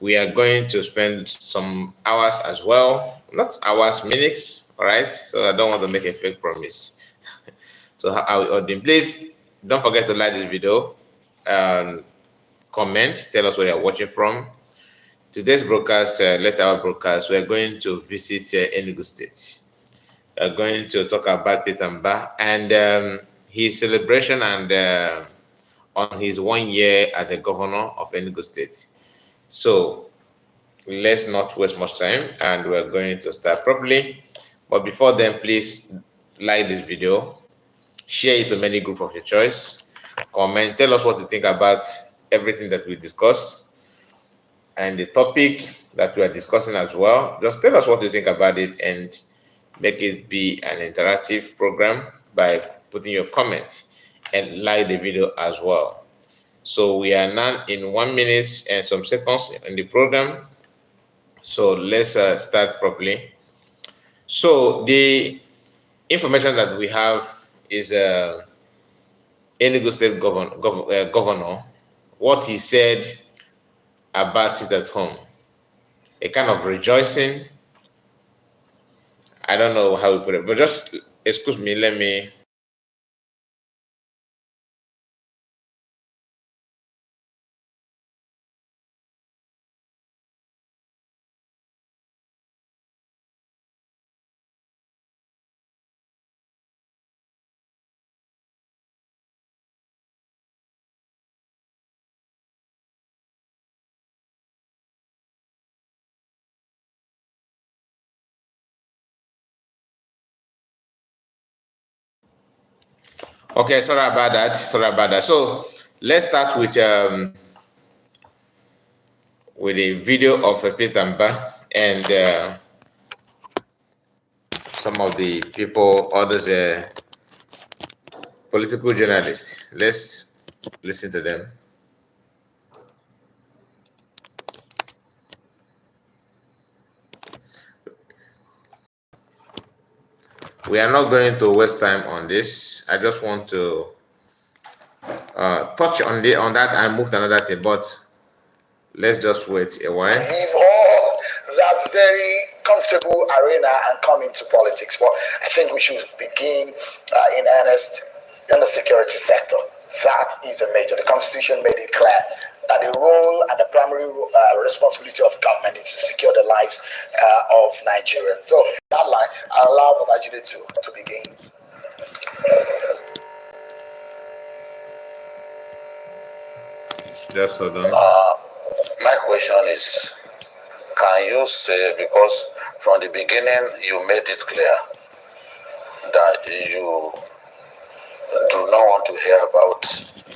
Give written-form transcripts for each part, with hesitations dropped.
we are going to spend some hours as well, not hours, minutes, all right? So I don't want to make a fake promise. So I will order. Please don't forget to like this video, comment, tell us where you're watching from. Today's broadcast, later our broadcast, we're going to visit Enugu State. We're going to talk about Peter Mba and his celebration and on his 1 year as a governor of Enugu State. So let's not waste much time, and we're going to start properly. But before then, please like this video, share it to many groups of your choice, comment, tell us what you think about everything that we discuss and the topic that we are discussing as well. Just tell us what you think about it and make it be an interactive program by putting your comments and like the video as well. So we are now in 1 minute and some seconds in the program. So let's start properly. So the information that we have is Enugu State governor, what he said about sit at home, a kind of rejoicing. I don't know how we put it, but just excuse me, let me. Okay, sorry about that. So let's start with a video of Peter Mba and some of the people, others, political journalists. Let's listen to them. We are not going to waste time on this. I just want to touch on that and move to another thing, but let's just wait a while. Leave all that very comfortable arena and come into politics. But I think we should begin in earnest in the security sector. That is a major. The Constitution made it clear that the role and the primary responsibility of government is to secure the lives of Nigerians. So that line, I'll allow Babajide to begin. Just hold on. My question is, can you say, because from the beginning you made it clear that you do not want to hear about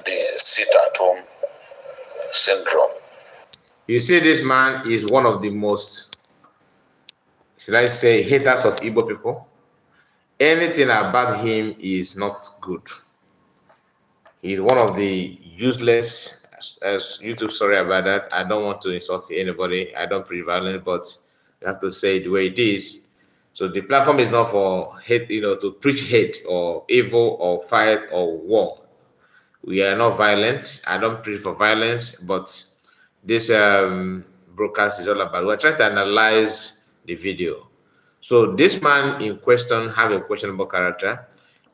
the sit-at-home syndrome. You see, this man is one of the most, should I say, haters of Igbo people. Anything about him is not good. He's one of the useless, as YouTube, sorry about that. I don't want to insult anybody. I don't preach violence, but you have to say it the way it is. So the platform is not for hate, to preach hate or evil or fight or war. We are not violent. I don't preach for violence, but this broadcast is all about, we're trying to analyze the video. So this man in question have a questionable character,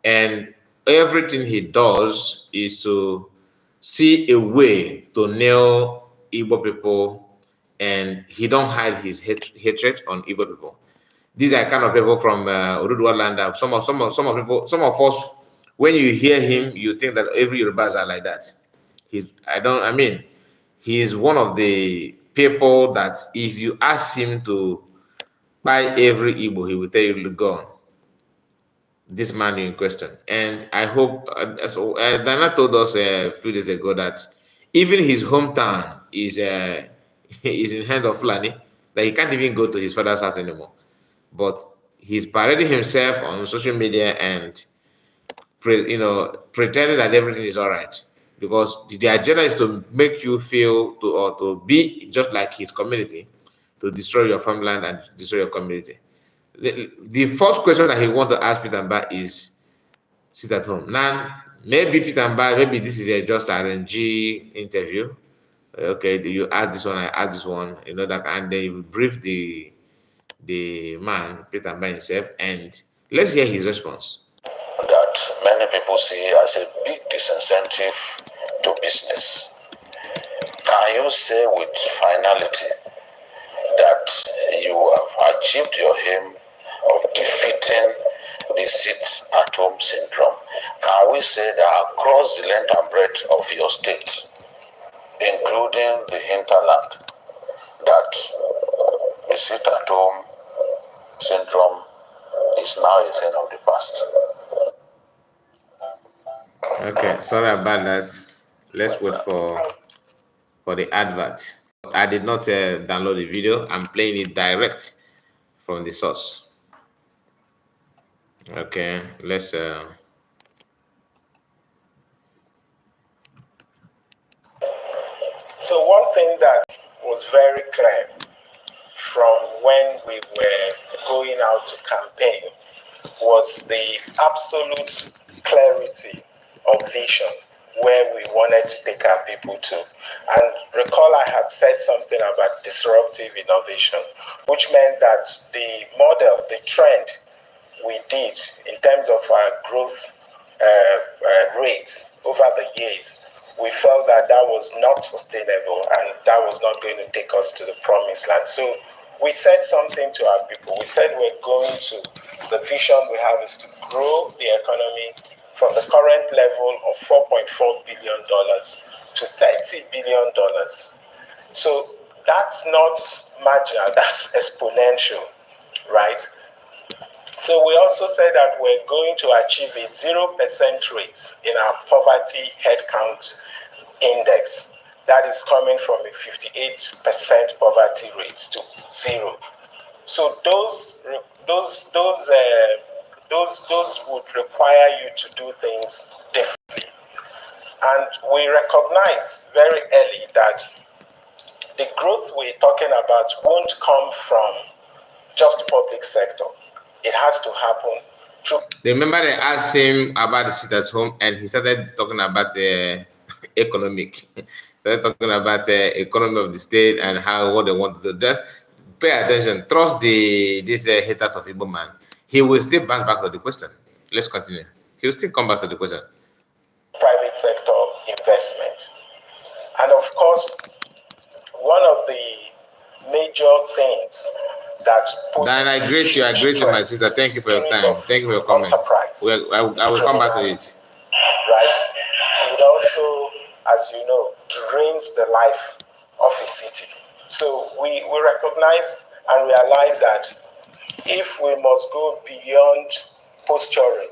and everything he does is to see a way to nail Igbo people, and he don't hide his hatred on Igbo people. These are kind of people from Oduduwa land. Some of us, when you hear him, you think that every Yorubas are like that. He is one of the people that if you ask him to buy every Igbo, he will tell you, look, go on. This man in question. And I hope, Dana told us a few days ago that even his hometown is in hand of Fulani, that he can't even go to his father's house anymore. But he's parading himself on social media and pretending that everything is all right, because the agenda is to make you feel to be just like his community, to destroy your farmland and destroy your community. The first question that he wants to ask Peter Mba is sit at home. Now, maybe Peter Mba, maybe this is just RNG interview. Okay, you ask this one, I ask this one, you know that, and then you brief the man, Peter, by himself, and let's hear his response. That many people see as a big disincentive to business. Can you say with finality that you have achieved your aim of defeating the sit-at-home syndrome? Can we say that across the length and breadth of your state, including the hinterland, that the sit-at-home syndrome is now a thing of the past? Okay, sorry about that. Let's wait for the advert. I did not download the video. I'm playing it direct from the source. Okay, let's. So one thing that was very clear from when we were going out to campaign was the absolute clarity of vision where we wanted to take our people to. And recall I had said something about disruptive innovation, which meant that the model, the trend we did in terms of our growth rates over the years, we felt that that was not sustainable and that was not going to take us to the promised land. So we said something to our people. We said we're going to, the vision we have is to grow the economy from the current level of $4.4 billion to $30 billion. So that's not marginal, that's exponential, right? So we also said that we're going to achieve a 0% rate in our poverty headcount index. That is coming from a 58% poverty rate to 0. So those would require you to do things differently. And we recognize very early that the growth we're talking about won't come from just public sector. It has to happen through. Remember, they asked him about the sit at home, and he started talking about the economic. Started talking about the economy of the state and how what they want to do. Just pay attention. Trust these haters of Igbo man. He will still bounce back to the question. Let's continue. He will still come back to the question. Private sector investment, and of course, one of the major things that Dan, I greet you. I greet you, my sister. Thank you for your time. Thank you for your comments. I will come back to it. Right? It also, as you know, drains the life of a city. So we recognize and realize that if we must go beyond posturing,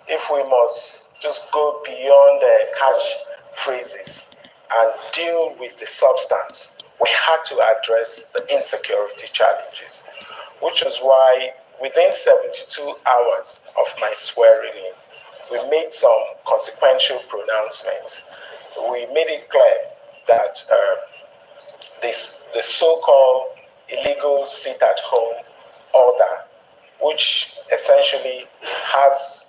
if we must just go beyond catch phrases and deal with the substance, we had to address the insecurity challenges, which is why within 72 hours of my swearing in, we made some consequential pronouncements. We made it clear that the so-called illegal sit-at-home order, which essentially has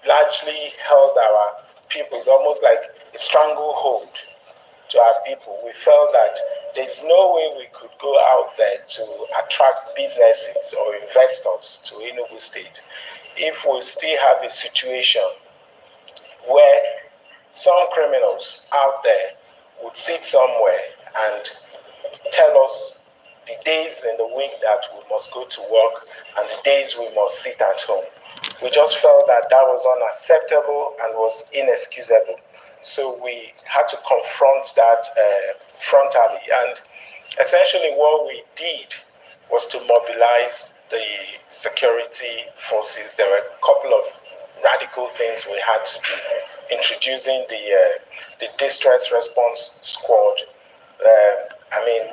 largely held our people, is almost like a stranglehold to our people. We felt that there's no way we could go out there to attract businesses or investors to Enugu State if we still have a situation where some criminals out there would sit somewhere and tell us the days in the week that we must go to work and the days we must sit at home. We just felt that that was unacceptable and was inexcusable. So we had to confront that frontally. And essentially what we did was to mobilize the security forces. There were a couple of radical things we had to do, introducing the distress response squad.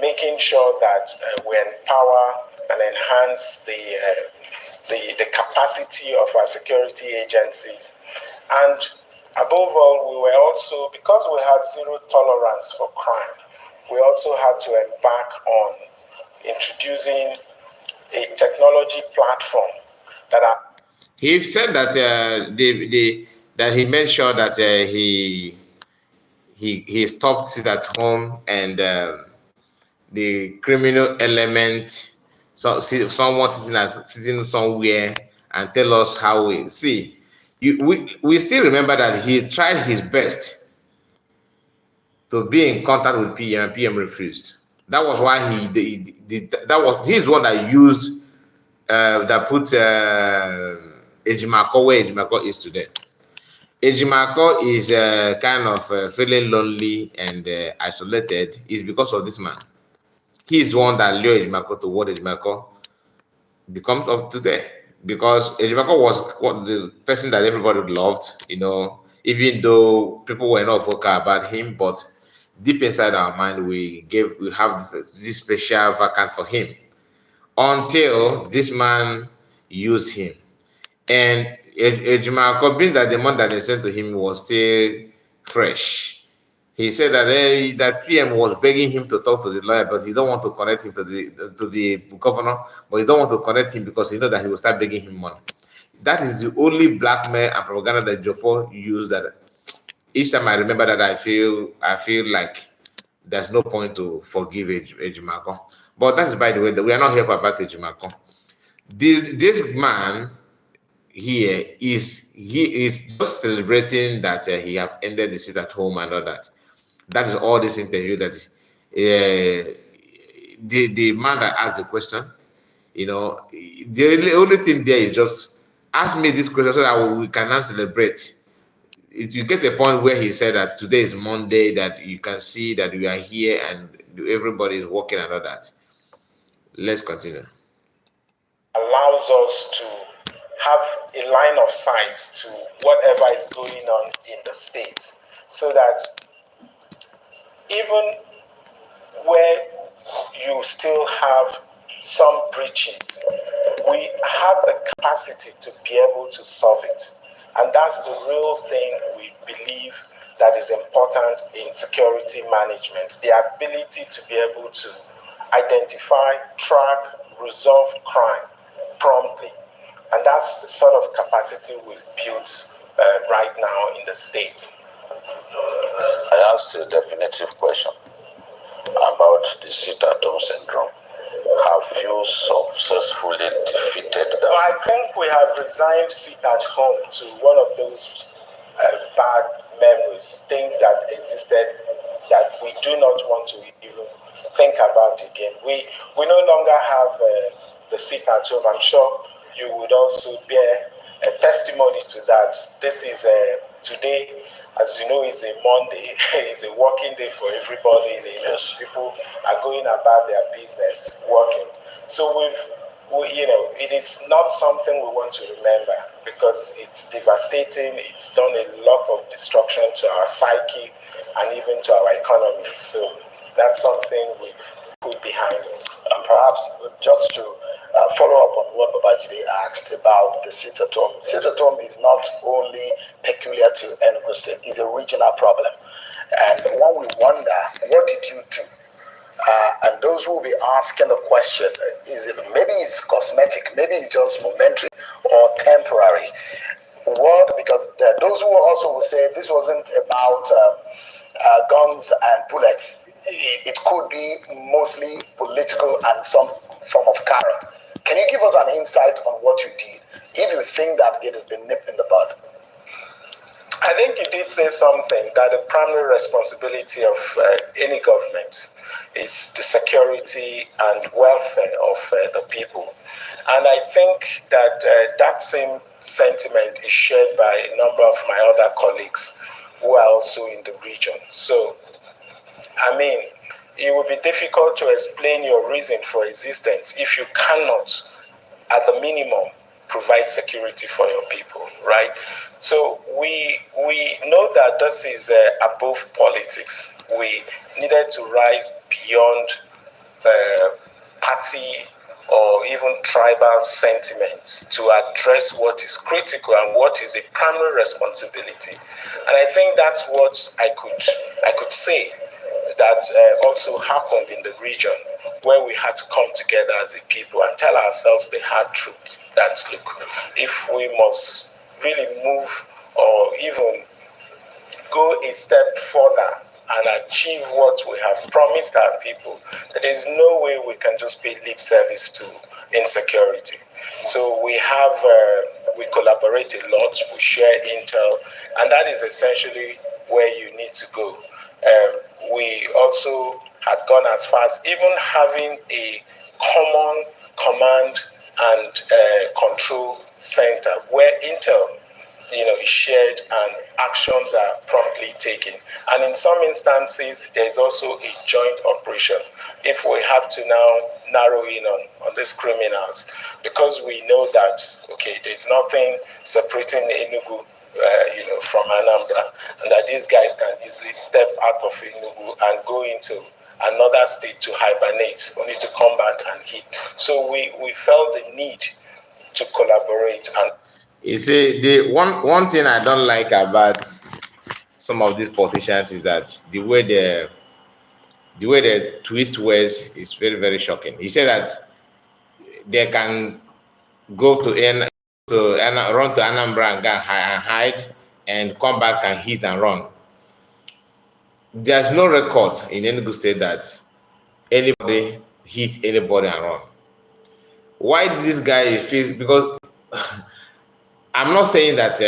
Making sure that we empower and enhance the capacity of our security agencies. And above all, we were also, because we have zero tolerance for crime, we also had to embark on introducing a technology platform that are. He said that that he made sure that he stopped sit at home, and the criminal element, so see someone sitting somewhere and tell us how we see. We still remember that he tried his best to be in contact with PM, and PM refused. That was why he's the one that used that put Ejimako where Ejimako is today. Ejimako is kind of feeling lonely and isolated. Is because of this man. He's the one that lured Ejimako to what Ejimako becomes of today. Because Ejimako was the person that everybody loved, even though people were not vocal about him, but deep inside our mind, we have this special vacant for him until this man used him. And Ejimako, being that the money that they sent to him was still fresh, he said that that PM was begging him to talk to the lawyer, but he don't want to connect him to the governor, but he don't want to connect him because he know that he will start begging him money. That is the only blackmail and propaganda that Jofo used. That each time I remember that, I feel like there's no point to forgive Ejimako. But that is, by the way, that we are not here for about Ejimako. This man here is just celebrating that he have ended the sit at home and all that. That is all this interview. That is the man that asked the question. The only thing there is just ask me this question so that we can now celebrate. You get a point where he said that today is Monday, that you can see that we are here and everybody is working and all that. Let's continue. Allows us to have a line of sight to whatever is going on in the state, so that even where you still have some breaches, we have the capacity to be able to solve it. And that's the real thing we believe that is important in security management, the ability to be able to identify, track, resolve crime promptly. And that's the sort of capacity we've built right now in the state. I asked a definitive question about the sit-at-home syndrome. Have you successfully defeated that? Well, I think we have resigned sit at home to one of those bad memories, things that existed that we do not want to even think about again. We no longer have the sit at home. I'm sure you would also bear a testimony to that. This is today, as you know, is a Monday. It's a working day for everybody. Yes. People are going about their business, working. So it is not something we want to remember because it's devastating. It's done a lot of destruction to our psyche and even to our economy. So that's something we've put behind us. And perhaps just to follow up on what Babajide asked about the sit-at-home. Sit-at-home is not only peculiar to Enugu State, it's a regional problem. And when we wonder, what did you do? And those who will be asking the question, maybe it's cosmetic, maybe it's just momentary or temporary. Because those who also will say this wasn't about guns and bullets. It could be mostly political and some form of carrot. Can you give us an insight on what you did, if you think that it has been nipped in the bud? I think you did say something, that the primary responsibility of any government is the security and welfare of the people. And I think that that same sentiment is shared by a number of my other colleagues who are also in the region. So, I mean, it would be difficult to explain your reason for existence if you cannot, at the minimum, provide security for your people, right? So we know that this is above politics. We needed to rise beyond party or even tribal sentiments to address what is critical and what is a primary responsibility. And I think that's what I could say that also happened in the region, where we had to come together as a people and tell ourselves the hard truth, that look, if we must really move or even go a step further and achieve what we have promised our people, there is no way we can just pay lip service to insecurity. So we have, we collaborate a lot, we share intel, and that is essentially where you need to go. We also had gone as far as even having a common command and control center where intel is shared and actions are promptly taken. And in some instances, there's also a joint operation. If we have to now narrow in on these criminals, because we know that, okay, there's nothing separating Enugu from Anambra, and that these guys can easily step out of Enugu and go into another state to hibernate, only to come back and hit. So we felt the need to collaborate. And you see, the one thing I don't like about some of these politicians is that the way they twist words is very, very shocking. He said that they can go to run to Anambra and go and hide and come back and hit and run. There's no record in Enugu state that anybody hit anybody and run. Why this guy feels? Because I'm not saying that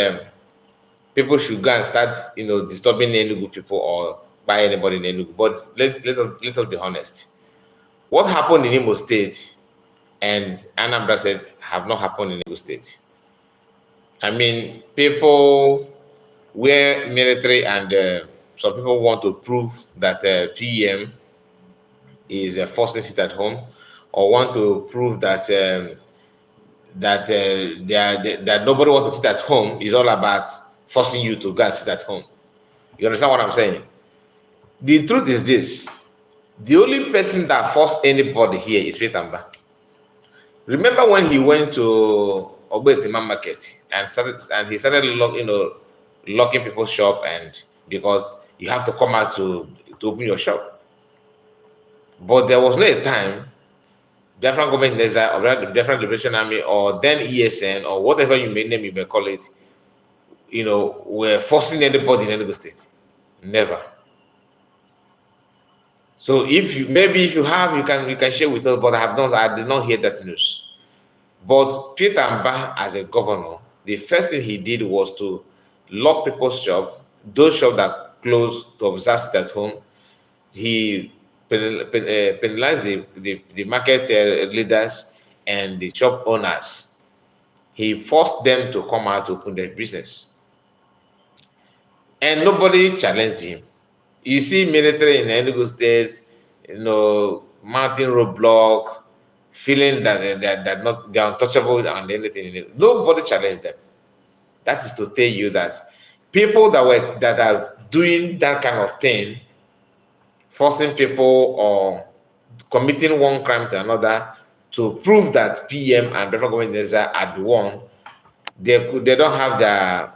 people should go and start, disturbing Enugu people or by anybody in Enugu. But let us be honest. What happened in Imo State and Anambra State have not happened in Enugu State. I mean, people were military, and some people want to prove that PM is forcing sit at home, or want to prove that that nobody wants to sit at home is all about forcing you to go and sit at home. You understand what I'm saying? The truth is this: the only person that forced anybody here is Petamba. Remember when he went to Obetima Market and he started locking people's shop, and because you have to come out to open your shop. But there was no time different government Neza or different Liberation Army or then ESN or whatever you may call it, were forcing anybody in Enugu State. Never. So if you have, you can share with us, but I did not hear that news. But Peter Mba, as a governor, the first thing he did was to lock people's shop, those shops that closed to observe sit at home. He penalized the market leaders and the shop owners. He forced them to come out to open their business. And nobody challenged him. You see military in Enugu State, mounting roadblock, feeling that they're untouchable and anything. Nobody challenged them. That is to tell you that people that are doing that kind of thing, forcing people or committing one crime to another to prove that PM and federal government are the one, they don't have their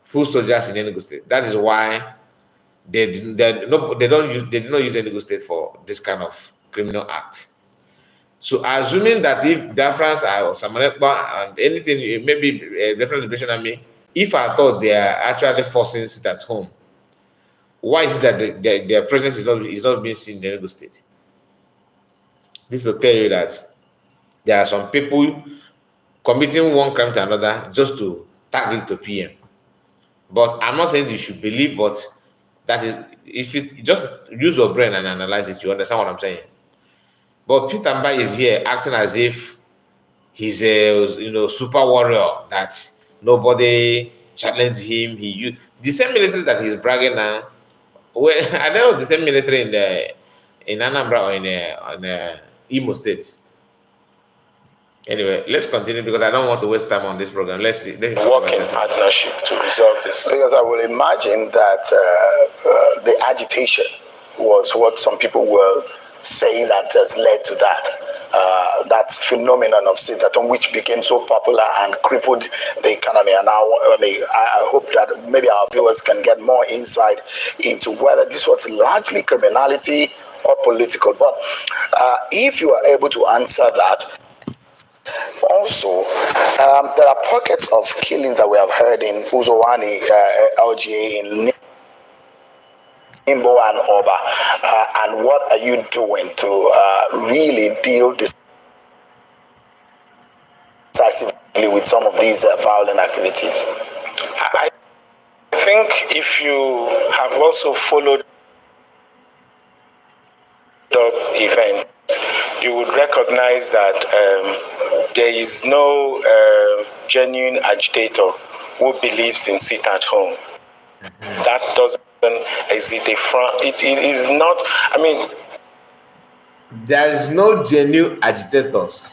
full soldiers in Enugu State. That is why they did not use Enugu State for this kind of criminal act. So assuming that if Biafrans or Samanekpa and anything, maybe a different Liberation Army, if I thought they are actually forcing sit at home, why is it that their presence is not being seen in the Enugu State? This will tell you that there are some people committing one crime to another just to tag it to PM. But I'm not saying you should believe, but that is, if you just use your brain and analyze it, you understand what I'm saying. But Peter Mba is here acting as if he's a super warrior that nobody challenged him. He used the same military that he's bragging now. Well, I don't know the same military in Anambra or in Imo State. Anyway, let's continue because I don't want to waste time on this program. Let's see. Work in partnership to resolve this. Because I will imagine that the agitation was what some people were saying that has led to that phenomenon of sit-at-home, which became so popular and crippled the economy. And now, I hope that maybe our viewers can get more insight into whether this was largely criminality or political. But if you are able to answer that, also, there are pockets of killings that we have heard in Uzowani, LGA, in Imbo and Oba, and what are you doing to really deal decisively with some of these violent activities? I think if you have also followed the event, you would recognize that there is no genuine agitator who believes in sit at home. That doesn't exist. It is not, I mean, there is no genuine agitators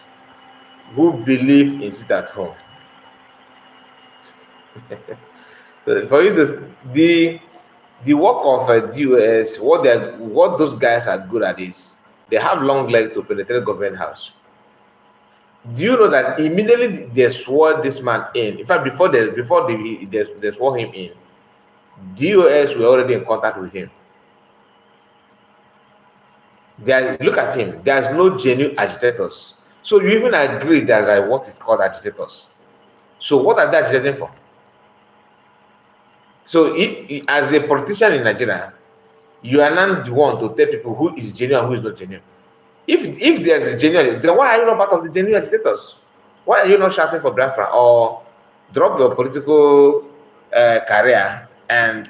who believe in sit at home. For you, the work of DOS, what those guys are good at is they have long legs to penetrate government house. Do you know that immediately they swore this man in? In fact, before they swore him in, DOS were already in contact with him. Look at him. There's no genuine agitators. So you even agree that what is called agitators. So what are they agitating for? So as a politician in Nigeria, you are not the one to tell people who is genuine and who is not genuine. If there's a genuine, then why are you not part of the genuine agitators? Why are you not shouting for Biafra or drop your political career and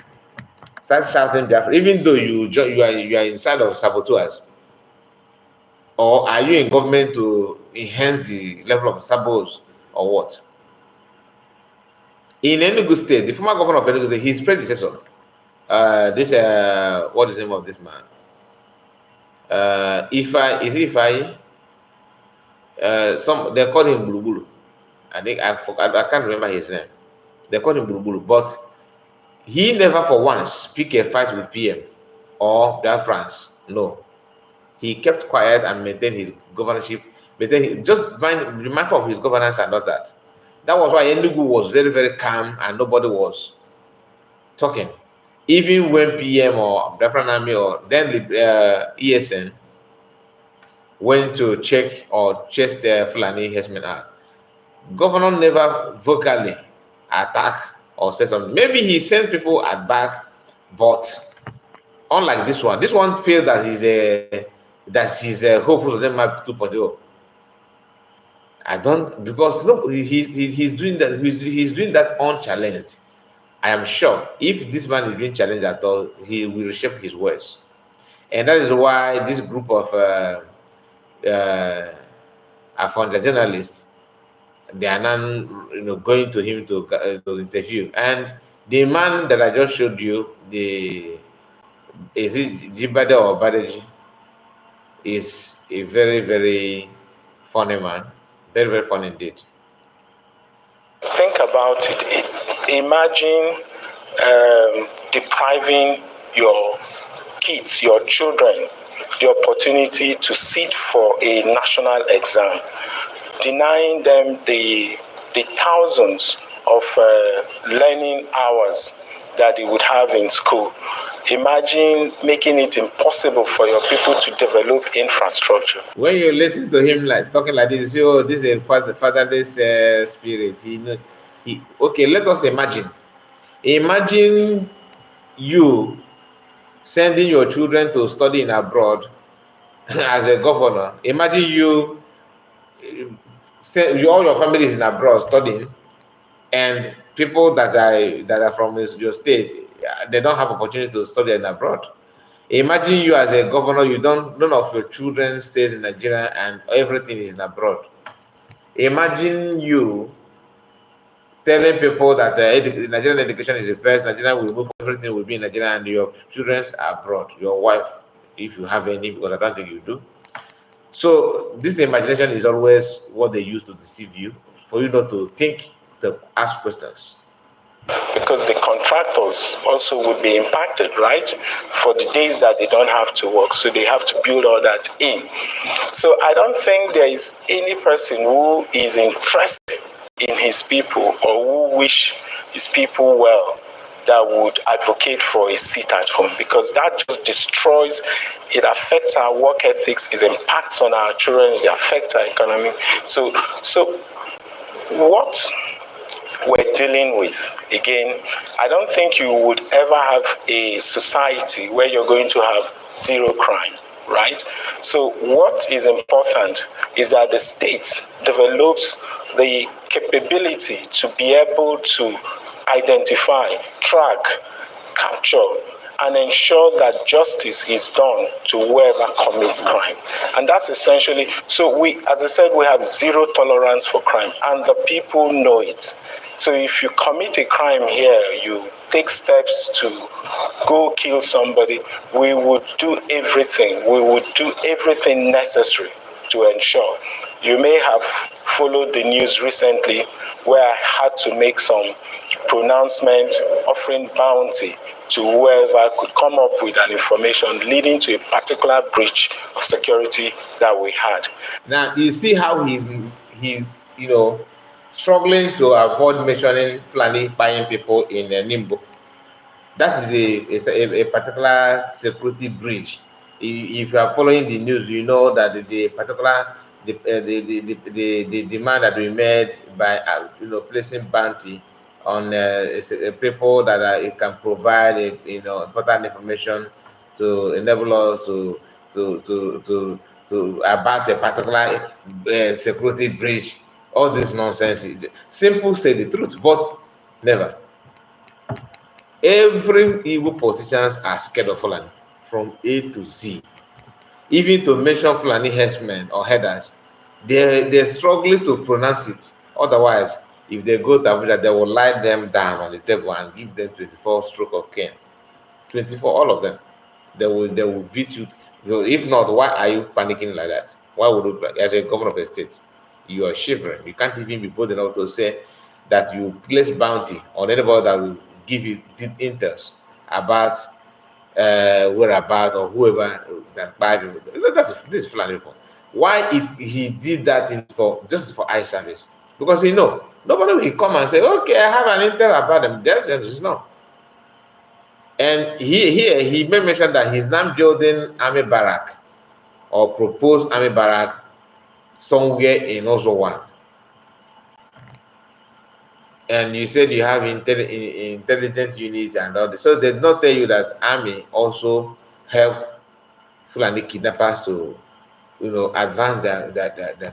start shouting Biafra, even though you are inside of saboteurs? Or are you in government to enhance the level of saboteurs or what? In Enugu State, the former governor of Enugu State, his predecessor, what is the name of this man? Ifai? They call him Bulubulu. I think I can't remember his name. They call him Bulubulu, but he never for once picked a fight with PM or Biafrans. No. He kept quiet and maintained his governorship, just be mindful of his governance and all that. That was why Enugu was very, very calm and nobody was talking. Even when PM or Biafran Army or then ESN went to check or chase the Fulani herdsmen out, governor never vocally attack or say something. Maybe he sent people at back, but unlike this one feels that he's a hopeless of them 2.0. I don't, because no, he's doing that. He's doing that unchallenged. I am sure if this man is being challenged at all, he will reshape his words, and that is why this group of Afonja journalists, they are now going to him to interview. And the man that I just showed you, is it Jibade or Badeji, is a very, very funny man. Very, very funny indeed. Think about it. Imagine depriving your kids, your children, the opportunity to sit for a national exam, denying them the thousands of learning hours that they would have in school. Imagine making it impossible for your people to develop infrastructure. When you listen to him talking like this, you say, oh, this is a fatherless spirit. Okay, let us imagine. Imagine you sending your children to study in abroad as a governor. Imagine you, all your family is in abroad studying, and people that are from your state, they don't have opportunity to study in abroad. Imagine you as a governor, none of your children stays in Nigeria and everything is in abroad. Imagine you telling people that Nigerian education is the best, Nigeria will move, everything will be in Nigeria, and your children are abroad, your wife, if you have any, because I don't think you do. So this imagination is always what they use to deceive you, for you not to think, to ask questions. Because the contractors also would be impacted, right? For the days that they don't have to work. So they have to build all that in. So I don't think there is any person who is interested in his people or who wish his people well that would advocate for a seat at home, because that just destroys, it affects our work ethics, it impacts on our children, it affects our economy. So what we're dealing with. Again, I don't think you would ever have a society where you're going to have zero crime, right? So what is important is that the state develops the capability to be able to identify, track, capture, and ensure that justice is done to whoever commits crime. And that's essentially, so we, as I said, we have zero tolerance for crime, and the people know it. So if you commit a crime here, you take steps to go kill somebody, we would do everything necessary to ensure. You may have followed the news recently where I had to make some pronouncement offering bounty to whoever could come up with an information leading to a particular breach of security that we had. Now you see how he's struggling to avoid mentioning Fulani buying people in Nimbo. That is a particular security breach. If you are following the news, you know that the particular the demand that we made by placing bounty on people that it can provide important information to enable us to about a particular security breach. All this nonsense. Simple say the truth, but never. Every evil politicians are scared of Fulani from A to Z. Even to mention Fulani herdsmen or headers, they're struggling to pronounce it. Otherwise, if they go to Abuja, they will lie them down on the table and give them 24 stroke of cane. 24, all of them. They will beat you. If not, why are you panicking like that? Why would you, as a governor of a state, you are shivering? You can't even be bold enough to say that you place bounty on anybody that will give you intels about whereabout or whoever that buy you. This is Fulani people. Why he did that just for eye service? Because nobody will come and say, okay, I have an intel about them. There's no. And he made mention that he's now building army barrack or proposed army barrack somewhere in Ozowan. And you said you have intelligent units and all this. So they did not tell you that army also help Fulani kidnappers to advance their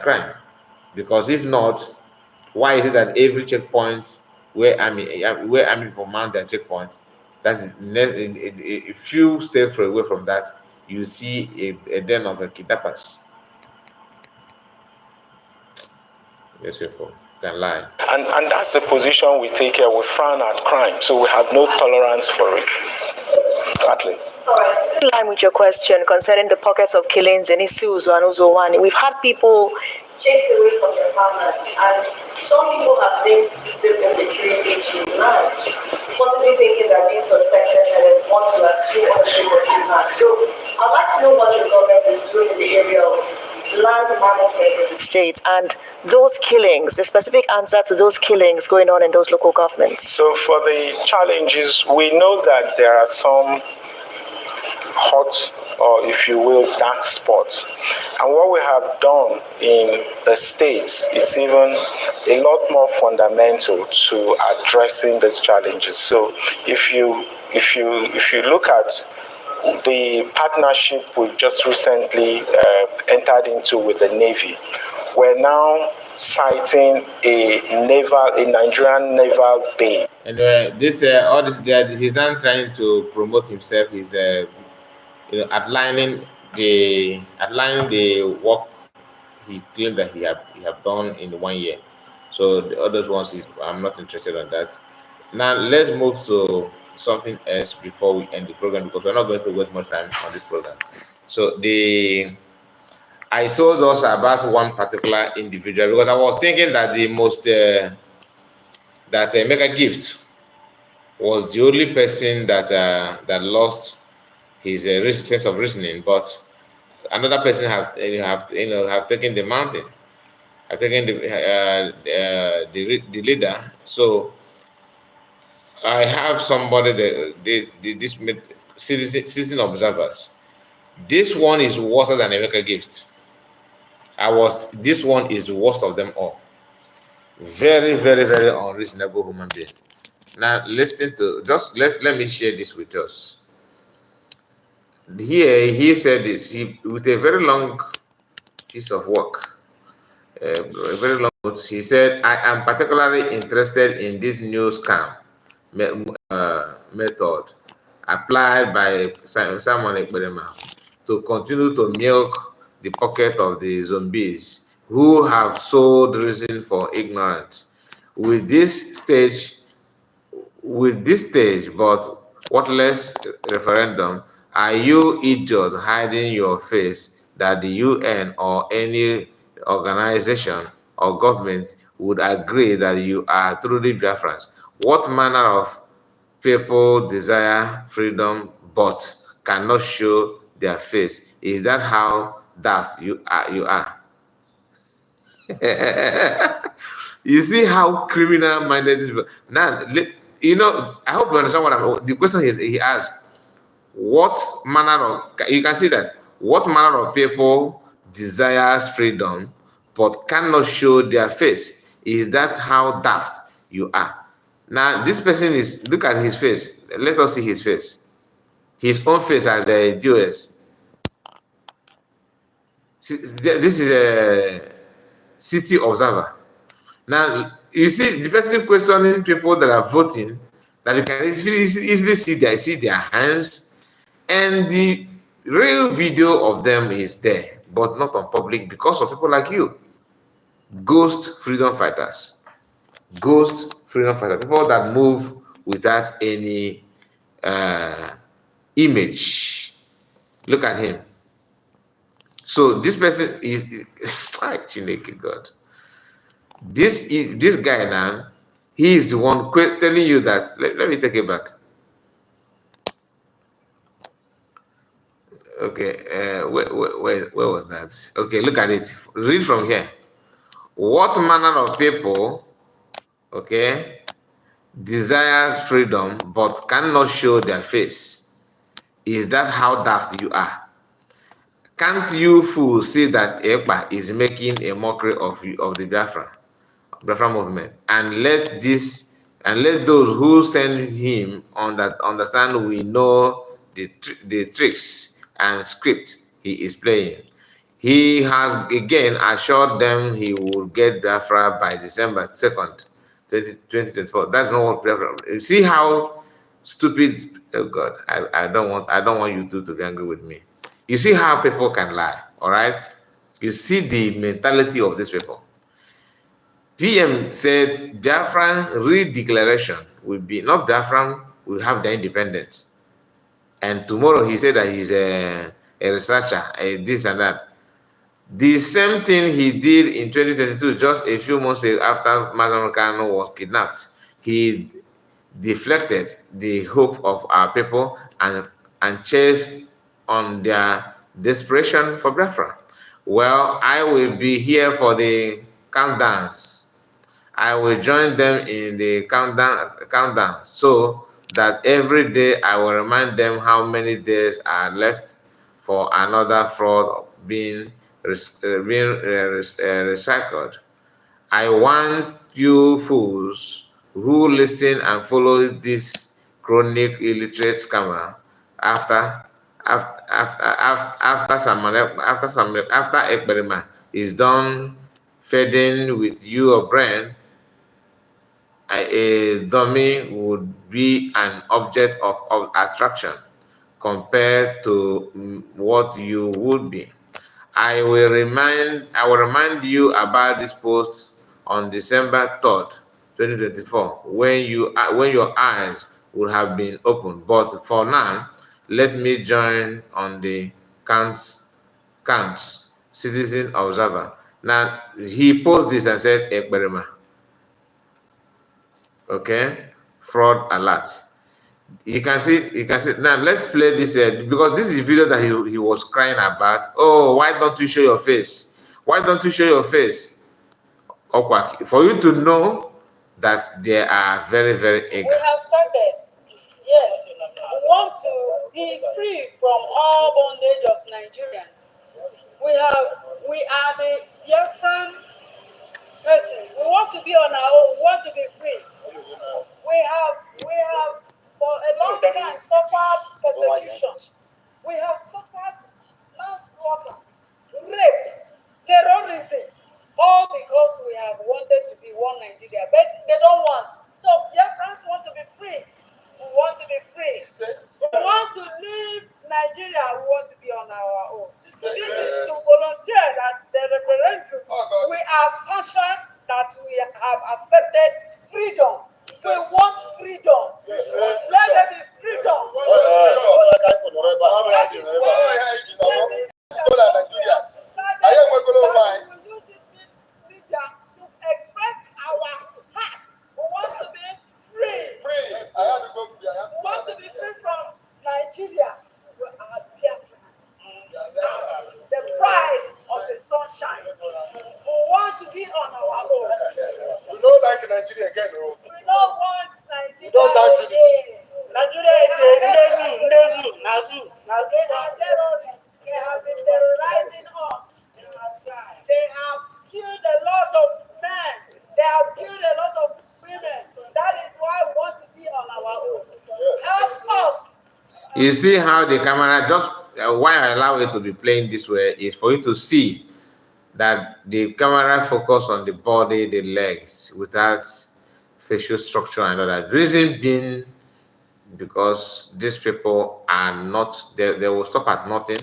crime. Because if not, why is it that every checkpoint where army people mount their checkpoints, that is a few steps away from that, you see a den of kidnappers. Yes, people can lie. And that's the position we take here. We frown at crime, so we have no tolerance for it. Exactly. All right, still in line with your question concerning the pockets of killings in Isuzu and Uzowani, we've had people chased away from their farmlands, and some people have linked this insecurity to land, possibly thinking that being suspected and then want to assume ownership of this land. So I'd like to know what your government is doing in the area of land management in the state and those killings, the specific answer to those killings going on in those local governments. So for the challenges, we know that there are some hot, or if you will, dark spots. And what we have done in the states is even a lot more fundamental to addressing these challenges. So if you look at the partnership we've just recently entered into with the Navy, we're now siting a Nigerian naval base. And all this guy, he's not trying to promote himself. He's outlining the work he claimed that he have done in 1 year. So the others ones, I'm not interested in that. Now let's move to something else before we end the program, because we're not going to waste much time on this program. So I told us about one particular individual because I was thinking that the most that Mega Gift was the only person that lost his sense of reasoning, but another person have taken the mountain, have taken the leader. So I have somebody this citizen observers. This one is worse than Emeka Gift. This one is the worst of them all. Very, very, very unreasonable human being. Now, listen to, just let me share this with us. Here, he said this, with a very long piece of work, a very long note. He said, I am particularly interested in this new scam method applied by Simon Ekberema to continue to milk the pocket of the zombies who have sowed reason for ignorance. With this stage, but worthless referendum, are you idiots hiding your face that the UN or any organization or government would agree that you are truly Biafrans? What manner of people desire freedom but cannot show their face? Is that how daft you are? You see how criminal-minded this people. Now, I hope you understand what I'm. The question is, he asked, what manner of, you can see that, what manner of people desires freedom but cannot show their face? Is that how daft you are? Now, this person is, look at his face. Let us see his face. His own face as a DOS. This is a city observer. Now, you see, the person questioning people that are voting, that you can easily see their hands, and the real video of them is there, but not on public because of people like you. Ghost freedom fighters. Ghost freedom fighters. People that move without any image. Look at him. So this person is actually God. This guy now, he is the one telling you that. Let me take it back. Okay, where was that? Okay, look at it. Read from here. What manner of people, okay, desires freedom but cannot show their face? Is that how daft you are? Can't you fools see that Ekpa is making a mockery of the Biafra movement, and let those who send him on that understand we know the tricks and script he is playing. He has again assured them he will get Biafra by December 2nd, 2024. That's not what Biafra. You see how stupid. Oh God, I don't want you two to be angry with me. You see how people can lie, all right? You see the mentality of these people. PM said Biafran redeclaration will be, not Biafran will have their independence. And tomorrow he said that he's a researcher, this and that. The same thing he did in 2022, just a few months after Mazan Kano was kidnapped. He deflected the hope of our people and chased on their desperation for Biafra. Well, I will be here for the countdowns. I will join them in the countdown so that every day I will remind them how many days are left for another fraud being recycled. I want you fools who listen and follow this chronic illiterate scammer after Ekberima is done feeding with your brain. A dummy would be an object of abstraction compared to what you would be. I will remind you about this post on December 3rd, 2024, when your eyes would have been opened. But for now, let me join on the counts citizen observer. Now he posted this and said Ekberima. Okay, fraud alert. You can see now. Let's play this because this is the video that he was crying about. Oh, why don't you show your face? Why don't you show your face? Okay, for you to know that they are very, very eager. We have started. Yes, we want to be free from all bondage of Nigerians. We are the Biafran persons. We want to be on our own. We want to be free. We have for a long time suffered persecution. We have suffered manslaughter, rape, terrorism, all because we have wanted to be one Nigeria, but they don't want. So Biafrans want to be free. We want to be free. We want to leave Nigeria. We want to be on our own. This is to volunteer that the referendum. We are certain that we have accepted freedom. We want freedom. Let there be freedom. To express our hearts. We want to be free. We want to be free from Nigeria. We are Biafrans. The pride of the sunshine. We want to be on our own. We don't like Nigeria again, no. We don't want Nigeria. We don't like again. Nigeria is a Nazu. They are terrorists. They have been terrorizing us. They have killed a lot of men. They have killed a lot of women. That is why we want to be on our own. Help us. You see how the camera just why I allow it to be playing this way is for you to see that the camera focus on the body, the legs, without facial structure and all that. Reason being because these people are not, they will stop at nothing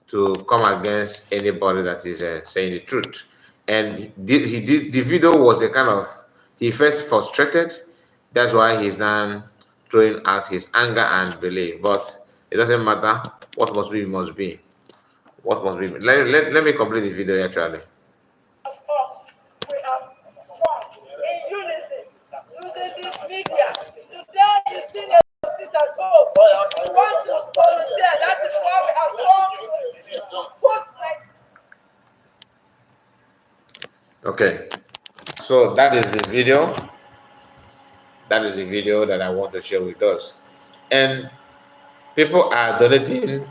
to come against anybody that is saying the truth. And the video was a kind of, he first frustrated, that's why he's now throwing out his anger and belief. But it doesn't matter, what must be must be. What must be. Let me complete the video actually. Of us, we have fought in unison using this media. Today is still a sit at home. We want to volunteer. That is why we have come to put like. Okay, so that is the video. That is the video that I want to share with us. And people are donating.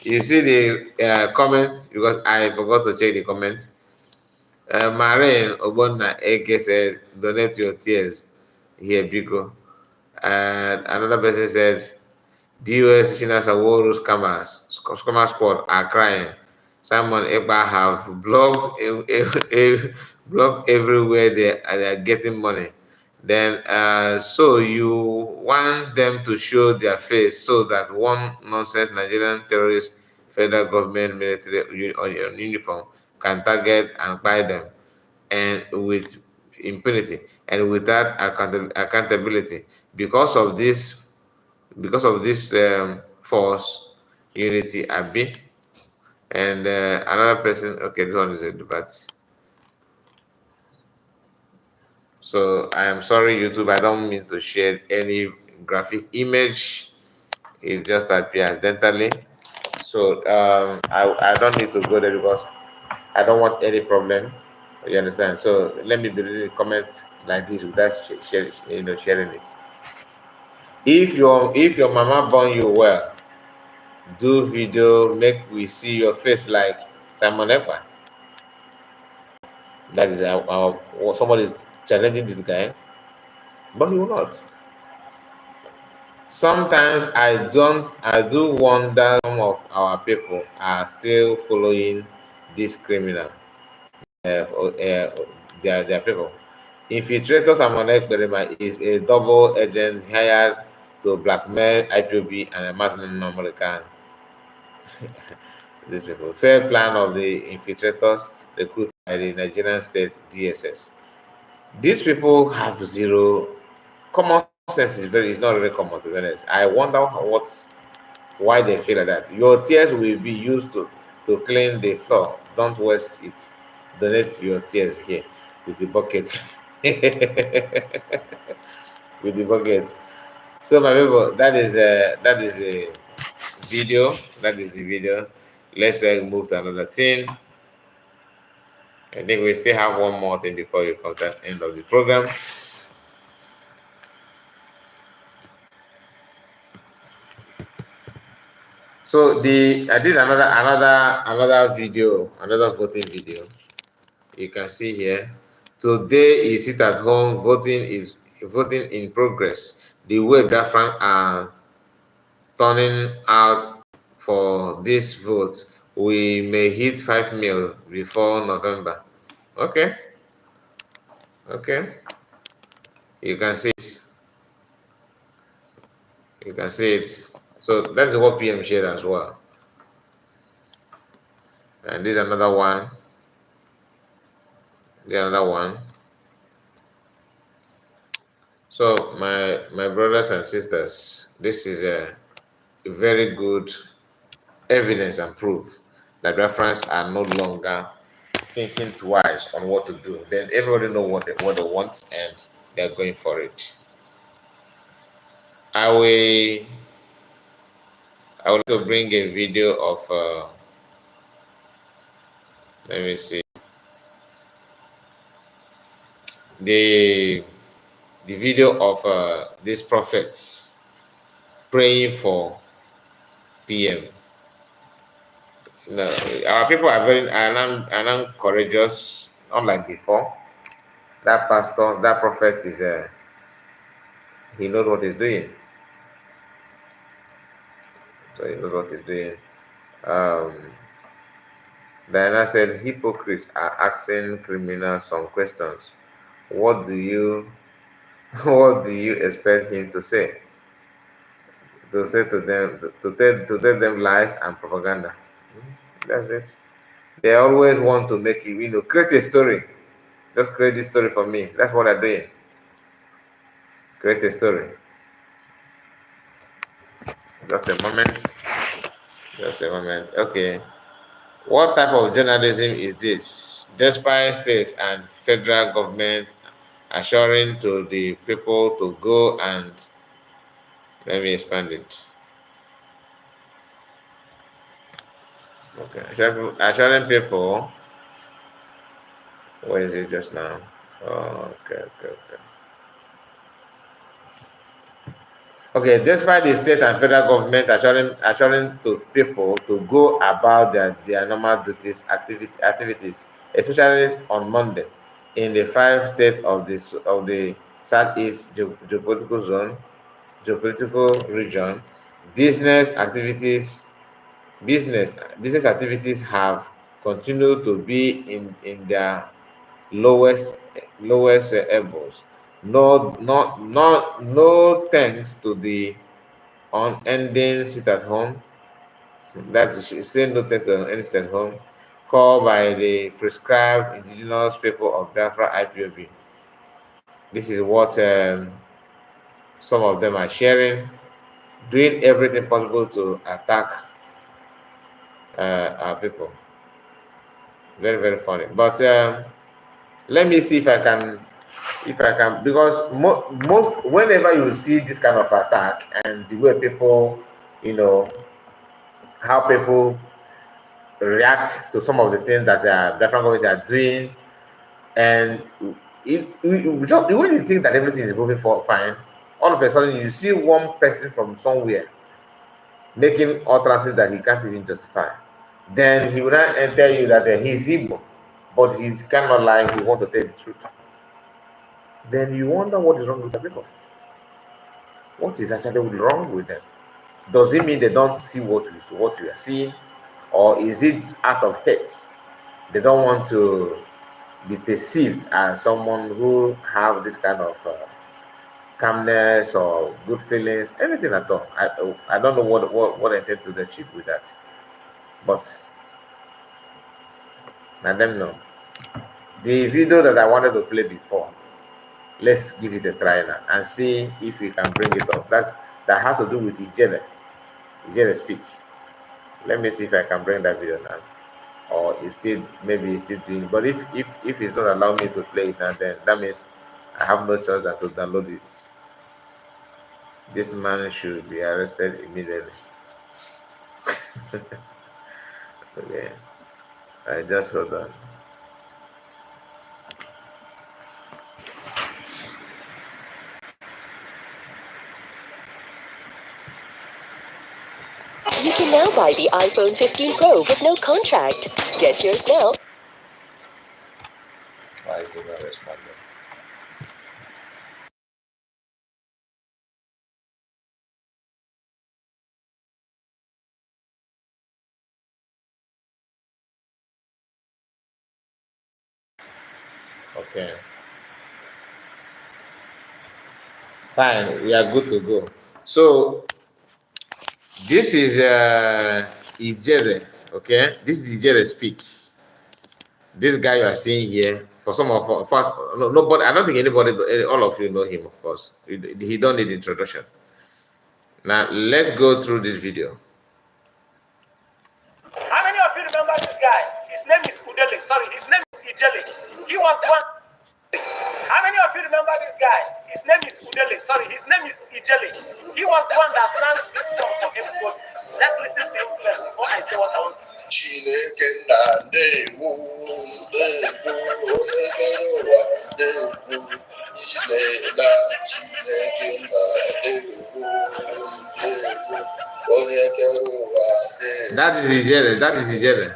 You see the comments, because I forgot to check the comments. Marine Obonna Eke said, donate your tears here, Biko. And another person said, DOS China Saworu scammer squad are crying. Simon Eba have blocked everywhere they are getting money. Then, so you want them to show their face so that one nonsense Nigerian terrorist federal government military on uniform can target and buy them, and with impunity and without accountability because of this force unity abi. And another person, okay, this one is a debate. So I am sorry, YouTube, I don't mean to share any graphic image. It just appears accidentally. So I don't need to go there because I don't want any problem. You understand? So let me be reading comments like this without sharing it. If your mama born you well, do video, make we see your face like Simon Ekpa. That is somebody is challenging this guy, but he will not. Sometimes I do wonder some of our people are still following this criminal, their people. Infiltrator Simon Ekperima is a double agent hired to blackmail IPOB and a Muslim American. These people. Fair plan of the infiltrators recruited by the Nigerian State DSS. These people have zero common sense. Is not very common, to be honest. I wonder why they feel like that. Your tears will be used to clean the floor. Don't waste it. Donate your tears here with the bucket. With the bucket. So my people, that is a video. That is the video. Let's move to another thing. I think we still have one more thing before we come to the end of the program. So this is another video, another voting video. You can see here. Today is sit at home, voting in progress. The way Biafran are turning out for this vote, we may hit 5 mil before November. Okay. You can see it. You can see it. So that's what PM shared as well. And this is another one. So my brothers and sisters, this is a very good evidence and proof that reference are no longer thinking twice on what to do. Then everybody know what they want and they're going for it. I would like to bring a video of let me see the video of these prophets praying for PM. No, our people are not courageous, unlike before. That pastor, that prophet is he knows what he's doing. So he knows what he's doing. Diana said, hypocrites are asking criminals some questions. What do you expect him to say? To say to them, to tell them lies and propaganda. That's it. They always want to make you, create a story. Just create this story for me. That's what they're doing. Create a story. Just a moment. Okay. What type of journalism is this? Despite states and federal government assuring to the people to go and let me expand it. Okay, assuring people. Where is it just now? Oh, okay. Okay, despite the state and federal government assuring to people to go about their normal duties activities, especially on Monday, in the 5 states of the Southeast geopolitical region, business activities have continued to be in their lowest levels. No thanks to the unending sit at home. That is say no thanks to the unending sit at home called by the prescribed indigenous people of Biafra IPOB. This is what some of them are sharing, doing everything possible to attack our people. Very, very funny. But let me see if I can, because most whenever you see this kind of attack and the way people, how people react to some of the things that different governments are doing, and when you think that everything is moving fine, all of a sudden you see one person from somewhere making utterances that he can't even justify. Then he will not tell you that he's Igbo, but he's cannot lie, he wants to tell the truth. Then you wonder what is wrong with the people. What is actually wrong with them? Does it mean they don't see what you are seeing? Or is it out of hate? They don't want to be perceived as someone who have this kind of calmness or good feelings, anything at all. I don't know what I intend to achieve with that. But let them know. The video that I wanted to play before, let's give it a try now and see if we can bring it up. That has to do with Ijele speak. Let me see if I can bring that video now. Or maybe it's still doing. But if it's not allowing me to play it now, then that means I have no choice than to download it. This man should be arrested immediately. Okay. I just hold on. You can now buy the iPhone 15 Pro with no contract. Get yours now. Why is he not responding? Okay. Fine, we are good to go. So this is Ijere, okay? This is Ijere speak. This guy you are seeing here, for some of no, nobody, I don't think anybody, all of you know him, of course. He don't need introduction. Now let's go through this video. How many of you remember this guy? His name is Udele. Sorry, his name is Ijele. He was the one. How many of you remember this guy? His name is Udele. Sorry, his name is Ijele. He was the one that sang this song for everybody. Let's listen to him first before I say what I want to say. That is Ijele. That is Ijele.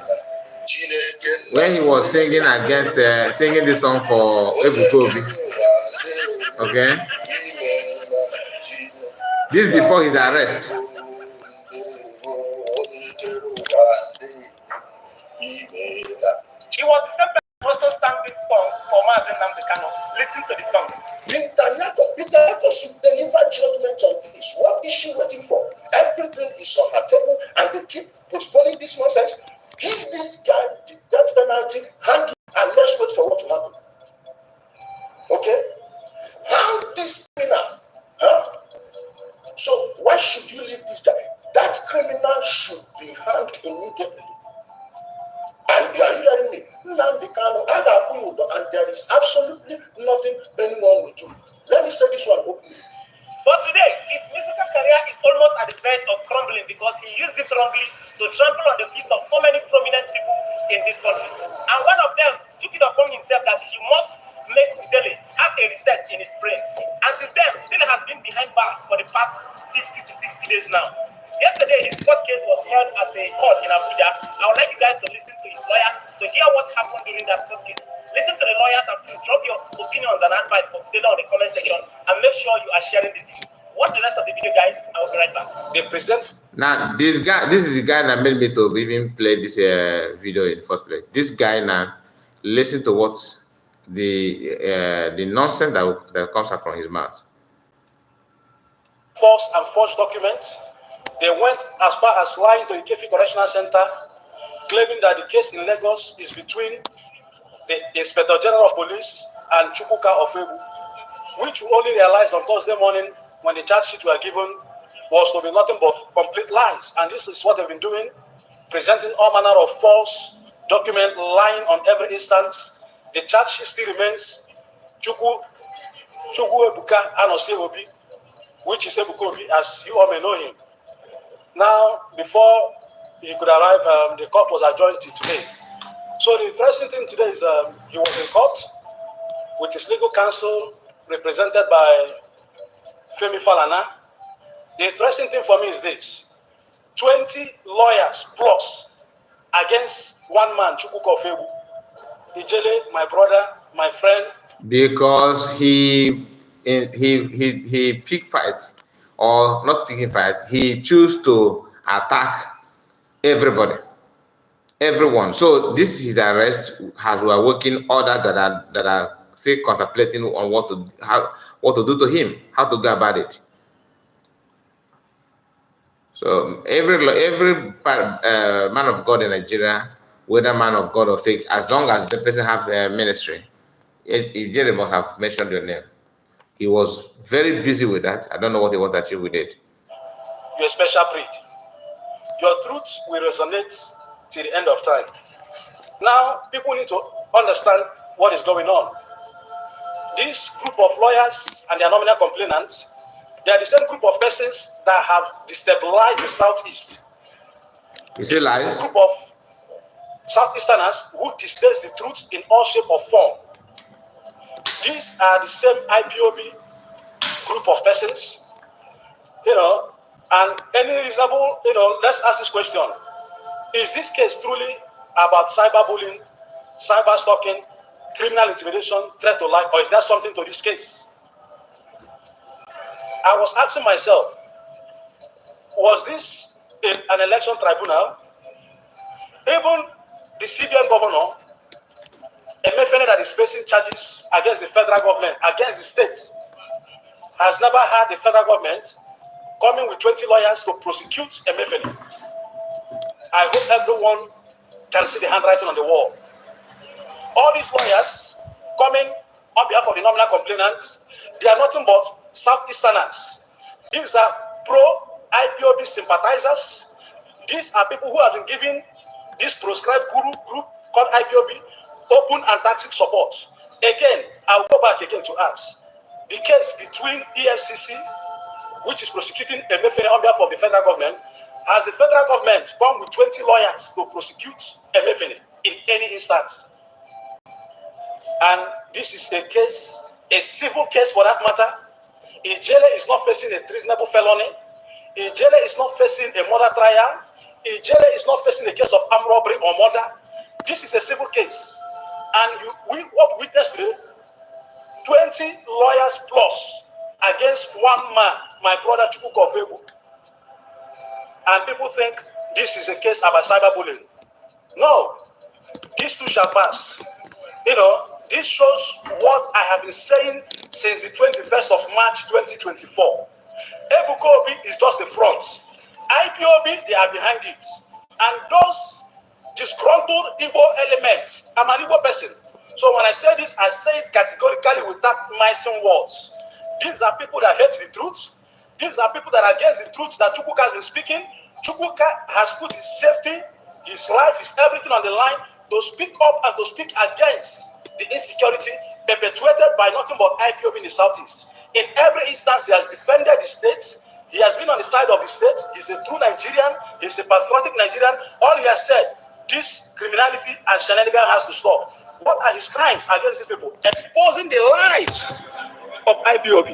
When he was singing against, singing this song for Ebukobi. Okay. This is before his arrest. He was the same person who also sang this song for Mazen Namdekano. Listen to the song. Peter should deliver judgment on this. What is she waiting for? Everything is on her table and they keep postponing this nonsense. Give this guy the death penalty, hang him, and let's wait for what to happen. Okay? Hang this criminal. Huh? So why should you leave this guy? That criminal should be hanged immediately. And you are hearing me. And there is absolutely nothing anyone will do. Let me say this one openly. But today, his musical career is almost at the verge of crumbling because he used this wrongly to trample on the feet of so many prominent people in this country. And one of them took it upon himself that he must make Udele have a reset in his brain. And since then, Udele has been behind bars for the past 50 to 60 days now. Yesterday, his court case was held at a court in Abuja. I would like you guys to listen to his lawyer to hear what happened during that court case. Listen to the lawyers and please drop your opinions and advice for Udele on the comment section and make sure you are sharing this video. Watch the rest of the video, guys. I will be right back. They present. Now, this is the guy that made me to even play this video in the first place. This guy now, listen to what the nonsense that comes out from his mouth. False and forged documents. They went as far as lying to the Ikefi Correctional Center, claiming that the case in Lagos is between the Inspector General of Police and Chukwuka Ofebu, which we only realized on Thursday morning when the charge sheet were given was to be nothing but complete lies. And this is what they've been doing, presenting all manner of false documents, lying on every instance. The charge sheet still remains Chukwu Ebuka Anoseobi, which is Ebukobi, as you all may know him. Now, before he could arrive, the court was adjourned till today. So the interesting thing today is he was in court with his legal counsel represented by Femi Falana. The interesting thing for me is this: 20 lawyers plus against one man, Chukwuka Ofebu. Ijele, my brother, my friend. Because he pick fights, or not picking fights, he choose to attack everybody, everyone. So this is his arrest as we are working others that are still contemplating on what to do to him, how to go about it. So every man of God in Nigeria, whether man of God or fake, as long as the person have a ministry, Jerry must have mentioned your name. He was very busy with that. I don't know what he wanted to achieve with it. You're a special breed. Your truth will resonate till the end of time. Now, people need to understand what is going on. This group of lawyers and their nominal complainants, they are the same group of persons that have destabilized the Southeast. You see lies? A group of Southeasterners who displace the truth in all shape or form. These are the same IPOB group of persons, and any reasonable, let's ask this question. Is this case truly about cyberbullying, cyber stalking, criminal intimidation, threat to life, or is there something to this case? I was asking myself, was this an election tribunal? Even the CBN governor, a Emefiele that is facing charges against the federal government, against the state, has never had the federal government coming with 20 lawyers to prosecute Emefiele. I hope everyone can see the handwriting on the wall. All these lawyers coming on behalf of the nominal complainant, they are nothing but Southeasterners. These are pro-IPOB sympathizers. These are people who have been given this proscribed group called IPOB open and tacit support. Again, I'll go back again to ask. The case between EFCC, which is prosecuting Emefiele on behalf of the federal government, has the federal government come with 20 lawyers to prosecute Emefiele in any instance? And this is a case, a civil case for that matter. Ijele is not facing a treasonable felony. Ijele is not facing a murder trial. Ijele is not facing a case of armed robbery or murder. This is a civil case. And what we witnessed today, 20 lawyers plus against one man, my brother Chukwukofegu. And people think this is a case about cyberbullying. No, these two shall pass. You know, this shows what I have been saying since the 21st of March 2024. Ebuka Obi is just the front. IPOB, they are behind it. And those disgruntled Igbo elements, I'm an Igbo person. So when I say this, I say it categorically without missing words. These are people that hate the truth. These are people that are against the truth that Chukwuka has been speaking. Chukwuka has put his safety, his life, his everything on the line to speak up and to speak against the insecurity perpetuated by nothing but IPOB in the Southeast. In every instance, he has defended the state. He has been on the side of the state. He's a true Nigerian. He's a patriotic Nigerian. All he has said, this criminality and shenanigans has to stop. What are his crimes against these people? Exposing the lies of IPOB.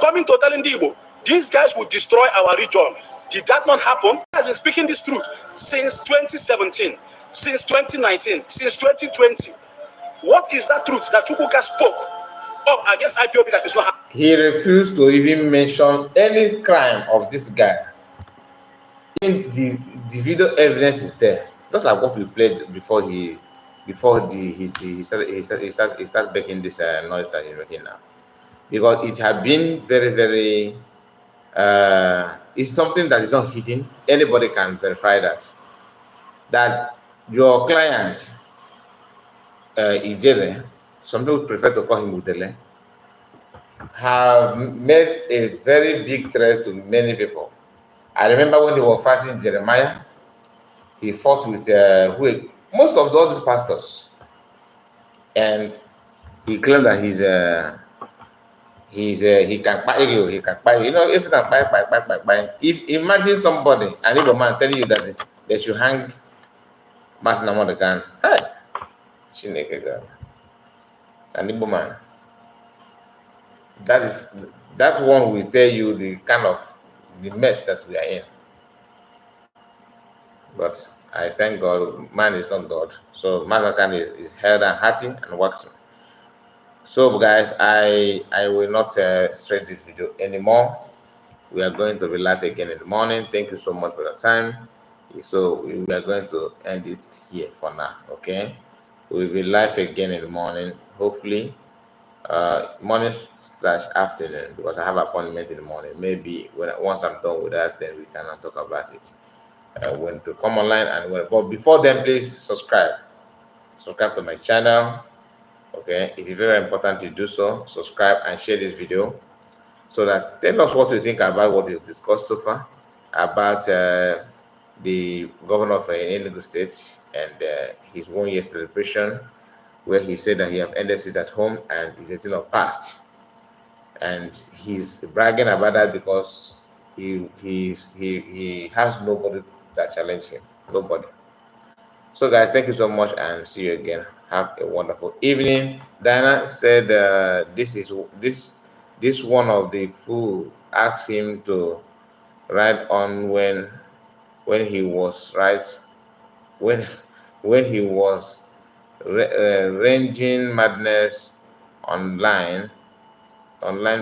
Coming to telling the Igbo, these guys will destroy our region. Did that not happen? He has been speaking this truth since 2017, since 2019, since 2020. What is that truth that Chukwuka spoke of against IPOB that is not happening? He refused to even mention any crime of this guy. Even the video evidence is there, just like what we played before he started making this noise that he's making now, because it had been very it's something that is not hidden. Anybody can verify that your client Ijele, some people prefer to call him Udele, have made a very big threat to many people. I remember when they were fighting Jeremiah, he fought with most of all these pastors, and he claimed that he can buy you, if you can buy. If imagine somebody, an Igbo man, telling you that they should hang Master Namodakan, hey, Chineke God, an Igbo man. That one will tell you the kind of the mess that we are in. But I thank God, man is not God. So man is held and hurting and waxing. So guys, I will not stretch this video anymore. We are going to be live again in the morning. Thank you so much for your time. So we are going to end it here for now. Okay, we will be live again in the morning, hopefully morning/afternoon, because I have an appointment in the morning. Maybe once I'm done with that, then we can talk about it. When to come online and when. But before then, please subscribe to my channel. Okay, it is very important to do so. Subscribe and share this video, so that tell us what you think about what we've discussed so far about the governor of Enugu State and his 1-year celebration, where he said that he have ended it at home and is a thing of past, and he's bragging about that because he has nobody that challenge him. Nobody. So guys, thank you so much and see you again. Have a wonderful evening. Diana said this one of the fool asked him to write on when he was Ranging madness online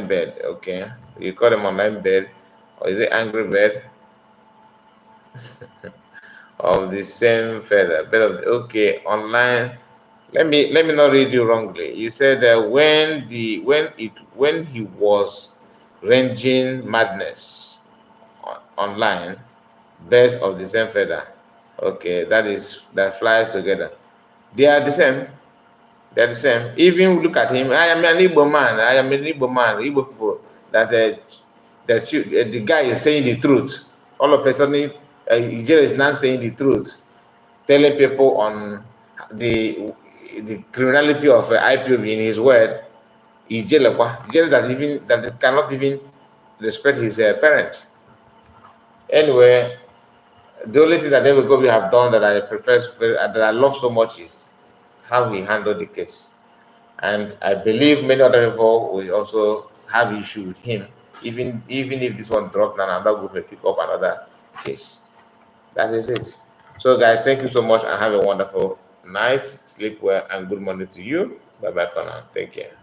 bed. Okay, you call them online bed, or is it angry bed of the same feather? Bed of okay, online. Let me not read you wrongly. You said that when he was ranging madness online, birds of the same feather. Okay, that flies together. They are the same. They're the same. Even look at him. I am an Igbo man. I am an Igbo man. Igbo people. The guy is saying the truth. All of a sudden, Ijere is not saying the truth, telling people on the criminality of IPOB in his word. Ijele that cannot even respect his parent. Anyway, the only thing that David have done that I prefer, that I love so much is how he handled the case. And I believe many other people will also have issue with him, even if this one dropped, and another group may pick up another case. That is it. So, guys, thank you so much and have a wonderful night. Sleep well and good morning to you. Bye bye for now. Take care.